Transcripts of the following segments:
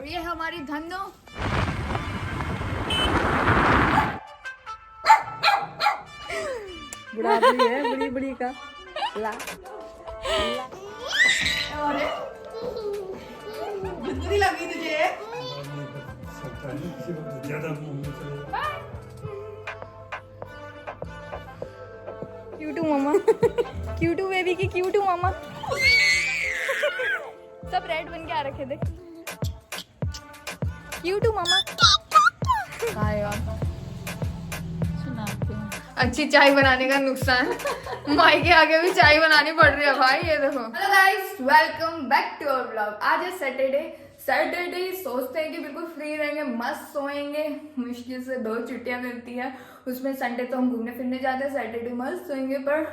और ये हमारी धनो। बुढ़ापी है बड़ी बड़ी का ला। बुद्धि लगी तुझे? क्यूटू मामा क्यूटू बेबी की क्यूटू मामा सब रेड बन के आ रखे थे। क्यूटू मामा अच्छी चाय बनाने का नुकसान माई के आगे भी चाय बनानी पड़ रही है भाई। ये देखो। Hello guys, welcome back to our blog. आज है सैटरडे सोचते हैं कि बिल्कुल फ्री रहेंगे, मस्त सोएंगे। मुश्किल से 2 छुट्टियां मिलती है, उसमें संडे तो हम घूमने फिरने जाते हैं, सैटरडे मस्त सोएंगे। पर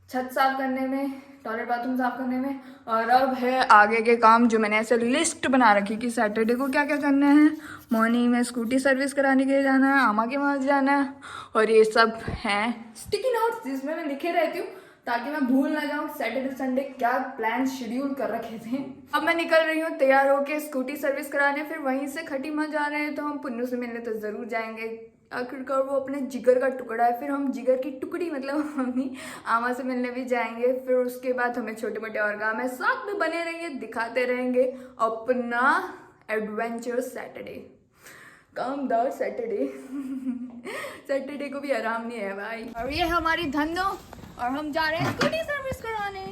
छत साफ करने में, टॉयलेट बाथरूम साफ करने में, और अब है आगे के काम जो मैंने ऐसे लिस्ट बना रखी कि सैटरडे को क्या क्या करना है। मॉर्निंग में स्कूटी सर्विस कराने के लिए जाना है, आमा के वहाँ जाना है, और ये सब हैं स्टिकी नोट्स जिसमें मैं लिखे रहती हूँ ताकि मैं भूल ना जाऊँ सैटरडे संडे क्या प्लान शेड्यूल कर रखे थे। अब मैं निकल रही हूँ तैयार होके स्कूटी सर्विस कराने, फिर वहीं से खटीमा जा रहे हैं, तो हम पुन्नू से मिलने तो ज़रूर जाएंगे। आखिरकार वो अपने जिगर का टुकड़ा है, फिर हम जिगर की टुकड़ी मतलब मम्मी आमा से मिलने भी जाएंगे। फिर उसके बाद हमें छोटे मोटे और काम है, साथ में बने रहेंगे, दिखाते रहेंगे अपना एडवेंचर सैटरडे, कामदार सैटरडे। सैटरडे को भी आराम नहीं है भाई। और ये हमारी धनो, और हम जा रहे हैं स्कूटी सर्विस कराने।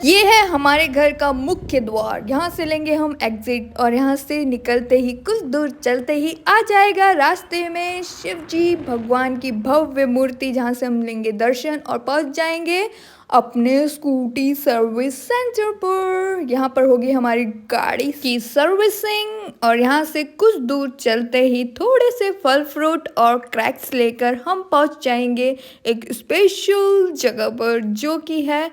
ये है हमारे घर का मुख्य द्वार, यहाँ से लेंगे हम एग्जिट, और यहाँ से निकलते ही कुछ दूर चलते ही आ जाएगा रास्ते में शिव जी भगवान की भव्य मूर्ति, जहाँ से हम लेंगे दर्शन और पहुँच जाएंगे अपने स्कूटी सर्विस सेंटर पर। यहाँ पर होगी हमारी गाड़ी की सर्विसिंग, और यहाँ से कुछ दूर चलते ही थोड़े से फल फ्रूट और क्रैक्स लेकर हम पहुँच जाएंगे एक स्पेशल जगह पर, जो कि है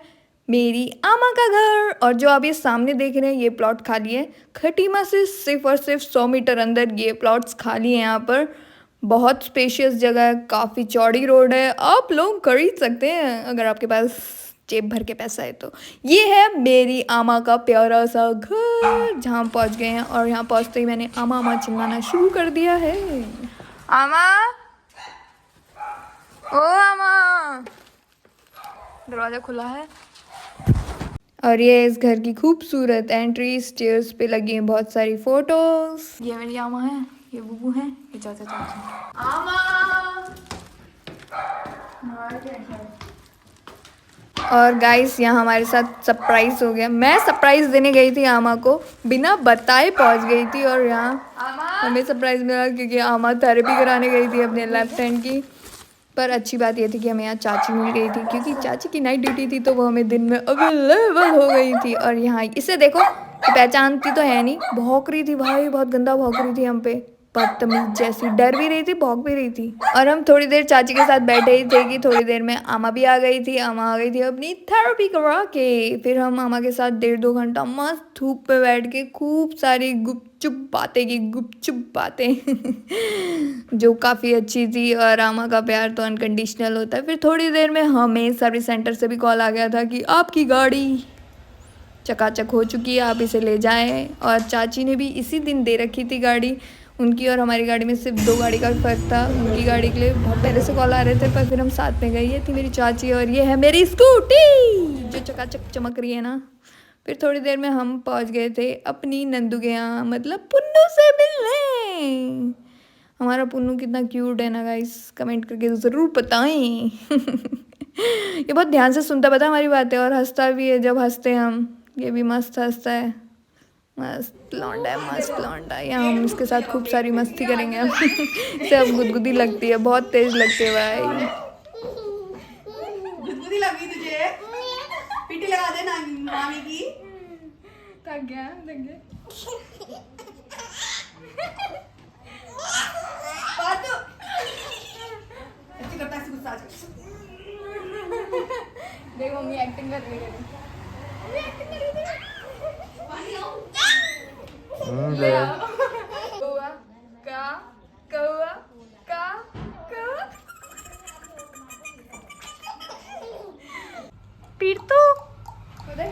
मेरी आमा का घर। और जो आप ये सामने देख रहे हैं ये प्लॉट खाली है, खटीमा से सिर्फ और सिर्फ 100 मीटर अंदर ये प्लॉट्स खाली हैं। यहाँ पर बहुत स्पेशियस जगह है, काफ़ी चौड़ी रोड है, आप लोग खरीद सकते हैं अगर आपके पास जेब भर के पैसा है तो। ये है मेरी आमा का प्यारा सा घर, जहाँ पहुँच गए हैं, और यहाँ पहुँचते ही मैंने आमा आमा चिल्लाना शुरू कर दिया है। आमा, ओ आमा, दरवाज़ा खुला है। और ये इस घर की खूबसूरत एंट्री, स्टेयर्स पे लगी हैं बहुत सारी फोटोज। ये मेरी आमा है, ये बुबू है, ये चाचा चाची। आमा, और गाइस यहाँ हमारे साथ सरप्राइज हो गया। मैं सरप्राइज देने गई थी आमा को, बिना बताए पहुँच गई थी, और यहाँ हमें सरप्राइज मिला क्योंकि आमा थेरेपी कराने गई थी अपने लेफ्ट हैंड की। पर अच्छी बात ये थी कि हमें यहाँ चाची मिल गई थी, क्योंकि चाची की नाइट ड्यूटी थी तो वो हमें दिन में अवेलेबल हो गई थी। और यहाँ इसे देखो, पहचानती तो है नहीं, भौंक रही थी भाई, बहुत गंदा भौंक रही थी हम पे, बदतमीज जैसी, डर भी रही थी, भौंक भी रही थी। और हम थोड़ी देर चाची के साथ बैठे ही थे कि थोड़ी देर में आमा भी आ गई थी। आमा आ गई थी अपनी थेरेपी करा के। फिर हम आमा के साथ 1.5-2 घंटा मस्त धूप पे बैठ के खूब सारी गुपचुप बातें जो काफ़ी अच्छी थी। और आमा का प्यार तो अनकंडीशनल होता है। फिर थोड़ी देर में हमें सर्विस सेंटर से भी कॉल आ गया था कि आपकी गाड़ी चकाचक हो चुकी है, आप इसे ले जाएं। और चाची ने भी इसी दिन दे रखी थी गाड़ी। उनकी और हमारी गाड़ी में सिर्फ 2 गाड़ी का फ़र्क था। उनकी गाड़ी के लिए बहुत पहले से कॉल आ रहे थे, पर फिर हम साथ में गए। ये थी मेरी चाची, और ये है मेरी स्कूटी जो चकाचक चमक रही है ना। फिर थोड़ी देर में हम पहुंच गए थे अपनी नंदू के यहाँ, मतलब पुन्नू से मिलने। हमारा पुन्नू कितना क्यूट है ना गाइस, कमेंट करके ज़रूर बताएं। ये बहुत ध्यान से सुनता पता हमारी बातें, और हंसता भी है जब हंसते हैं हम। ये भी मस्त हंसता है, मस्त लौंडा है, मस्त लौंडा है। यहाँ हम इसके साथ खूब सारी मस्ती करेंगे अब। इसे अब गुदगुदी लगती है, बहुत तेज लगती है भाई। गुदगुदी लगी तुझे? पीटी लगा दे ना मामी की। थक गया। ऐसे करता है, गुस्सा आ जाता है। देख मम्मी एक्टिंग कर रही है। पीरतू,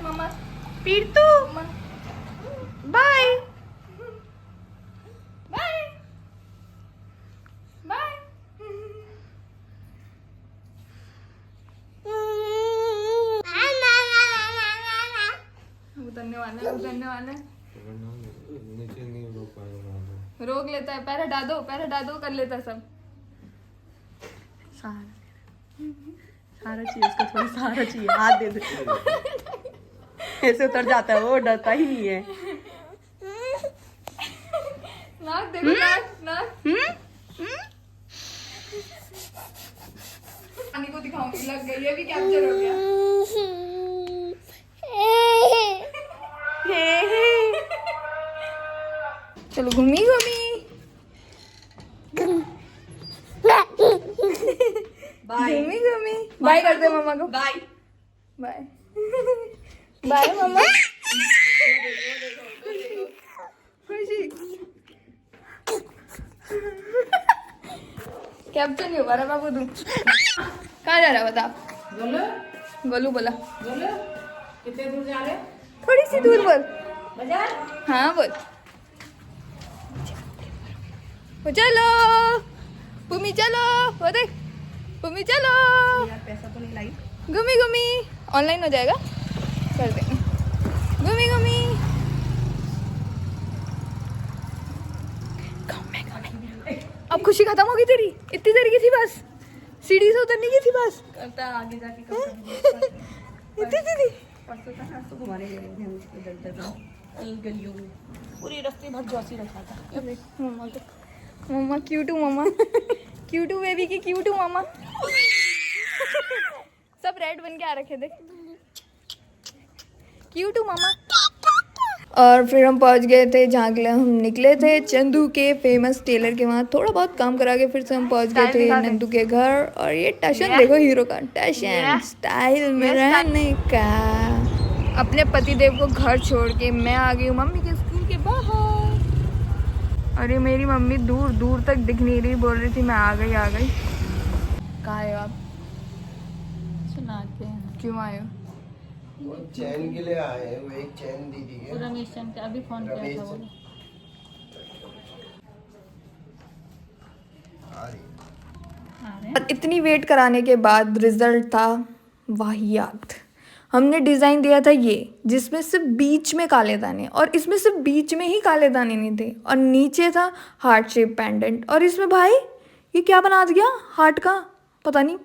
मम्मा पीरतू, वाला है, उतरने वाला है। नीचे नहीं रोक पाएगा। रोक लेता है, पैर हटा दो, पैर हटा दो, कर लेता है सब। सहारा चाहिए उसको, थोड़ा सहारा चाहिए, हाथ दे दे। ऐसे उतर जाता है वो, डरता ही नहीं है। नाक देखो, नाक नाक। पानी को दिखाऊंगी, लग गई, ये भी कैप्चर हो गया। चलो घूमी घूमी। घूमी घूमी। बाय कर दे मम्मा को। बाय बाय बाय मम्मा। खुशी कैप्चर नहीं हो पा रहा बाबू तू। कहाँ जा रहा है बता। गोलू बोला। कितने दूर जा रहे? थोड़ी सी दूर बोल। बाजार? हाँ बोल। वो चलो भूमि, चलो वो देख भूमि, चलो। यार पैसा तो नहीं लाई। घूमी घूमी ऑनलाइन हो जाएगा, कर देंगे। घूमी घूमी। अब खुशी खत्म होगी तेरी, इतनी देर की थी बस, सीढ़ी से उतरने की थी बस। करता आगे जाके इतनी थी। परसों तक आज तो घुमाने गए थे हम उसको दर इन गलियों में, पूरे रास्ते भर जौसी रखा था। मम्मा तो, मम्मा क्यूटू, मम्मा क्यूटू बेबी की क्यूटू मम्मा। सब रेड बन के आ रखे थे, क्यूटू मम्मा। और फिर हम पहुंच गए थे जहाँ के लिए हम निकले थे, चंदू के फेमस टेलर के वहाँ। थोड़ा बहुत काम करा के फिर से हम पहुंच गए थे नंदू के घर। और ये टशन देखो, हीरो का टशन, स्टाइल में रहने का। अपने पतिदेव को घर छोड़ के मैं आ गई हूँ मम्मी के स्कूल के बाहर। अरे मेरी मम्मी दूर दूर तक दिख नहीं रही, बोल रही थी मैं आ गई आ गई। कहाँ आए हो आप? सुनाते हैं क्यों आए हो? वो चैन के लिए आए हैं, वो एक चैन दीदी है। रमेश के अभी फोन किया था वो। आ रही। और इतनी वेट कराने के बाद रिजल्ट था वाहियात। हमने डिज़ाइन दिया था ये, जिसमें सिर्फ बीच में काले दाने, और इसमें सिर्फ बीच में ही काले दाने नहीं थे, और नीचे था हार्ट शेप पेंडेंट। और इसमें भाई ये क्या बना दिया हार्ट का, पता नहीं।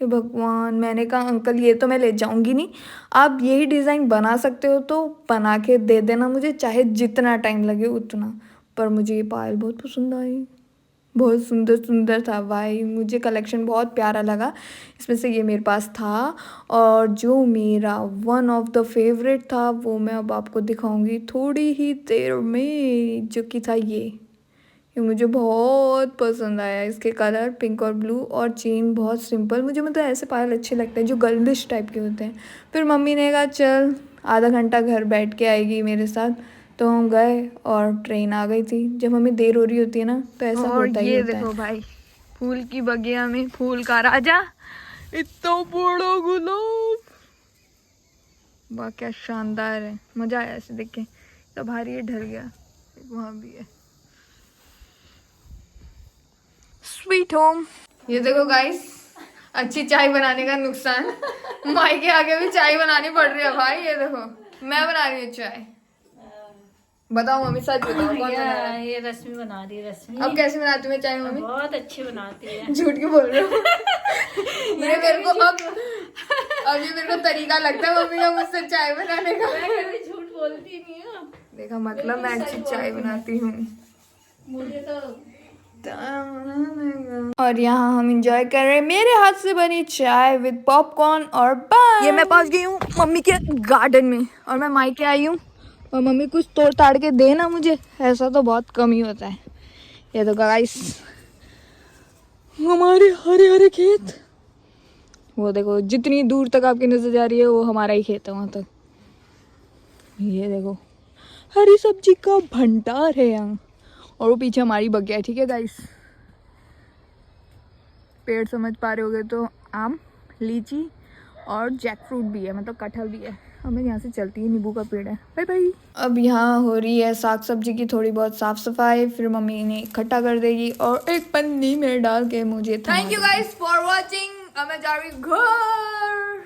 ये भगवान, मैंने कहा अंकल ये तो मैं ले जाऊंगी नहीं, आप यही डिज़ाइन बना सकते हो तो बना के दे देना मुझे, चाहे जितना टाइम लगे उतना। पर मुझे ये पायल बहुत पसंद आई, बहुत सुंदर सुंदर था भाई, मुझे कलेक्शन बहुत प्यारा लगा। इसमें से ये मेरे पास था, और जो मेरा वन ऑफ द फेवरेट था वो मैं अब आपको दिखाऊंगी थोड़ी ही देर में, जो कि था ये मुझे बहुत पसंद आया। इसके कलर पिंक और ब्लू, और चेन बहुत सिंपल। मुझे मतलब ऐसे पायल अच्छे लगते हैं जो गर्लिश टाइप के होते हैं। फिर मम्मी ने कहा चल आधा घंटा घर बैठ के आएगी मेरे साथ, तो हम गए और ट्रेन आ गई थी। जब हमें देर हो रही होती है ना तो ऐसा होता ही होता है। देखो भाई, फूल की बगिया में फूल का राजा, इतना बड़ा गुलाब, वाह क्या शानदार है, मजा आया ऐसे देख के। तो भारी ये ढल गया, वहाँ भी है स्वीट होम। ये देखो गाइस, अच्छी चाय बनाने का नुकसान, माई के आगे भी चाय बनानी पड़ रही है भाई। ये देखो मैं बना रही हूँ चाय। बताओ मम्मी, सच बताओ कौन बना रहा है? ये रश्मि बना रही है। रश्मि अब कैसे बनाती हूँ मैं चाय मम्मी? बहुत अच्छी बनाती है। झूठ क्यों बोल रहे हो? ये मेरे को अब ये मेरे को तरीका लगता है मम्मी का मुझसे चाय बनाने का। मैं कभी झूठ बोलती नहीं हूँ। देखा, मतलब मैं अच्छी चाय बनाती हूँ। मुझे तो और यहाँ हम इंजॉय कर रहे हैं मेरे हाथ से बनी चाय विद पॉपकॉर्न और बन। ये मैं पहुँच गई हूँ मम्मी के गार्डन में, और मैं मायके आई हूँ, और मम्मी कुछ तोड़ ताड़ के दे ना मुझे, ऐसा तो बहुत कम ही होता है। ये तो गाइस हमारे हरे हरे खेत, वो देखो जितनी दूर तक आपकी नजर जा रही है वो हमारा ही खेत है वहाँ तक। ये देखो हरी सब्जी का भंडार है यहाँ, और वो पीछे हमारी बगिया है। ठीक है गाइस, पेड़ समझ पा रहे होगे तो आम, लीची और जैक फ्रूट भी है, मतलब कटहल भी है। हमें यहाँ से चलती है, नींबू का पेड़ है। Bye bye. अब यहाँ हो रही है साग सब्जी की थोड़ी बहुत साफ सफाई, फिर मम्मी इन्हें इकट्ठा कर देगी और एक पन्नी में डाल के मुझे। Thank you guys for watching. अब मैं जा रही हूँ घर।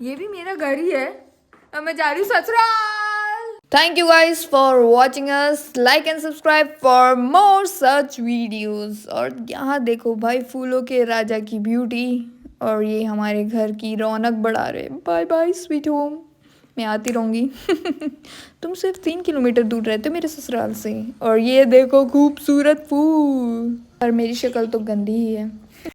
ये भी मेरा घर ही है, अब मैं जा रही हूँ ससुराल। Thank you guys for watching us, like and subscribe for more such videos. और यहाँ देखो भाई फूलों के राजा की ब्यूटी, और ये हमारे घर की रौनक बढ़ा रहे। बाय बाय स्वीट होम, मैं आती रहूँगी। तुम सिर्फ 3 किलोमीटर दूर रहते हो मेरे ससुराल से। और ये देखो खूबसूरत फूल, और मेरी शक्ल तो गंदी ही है।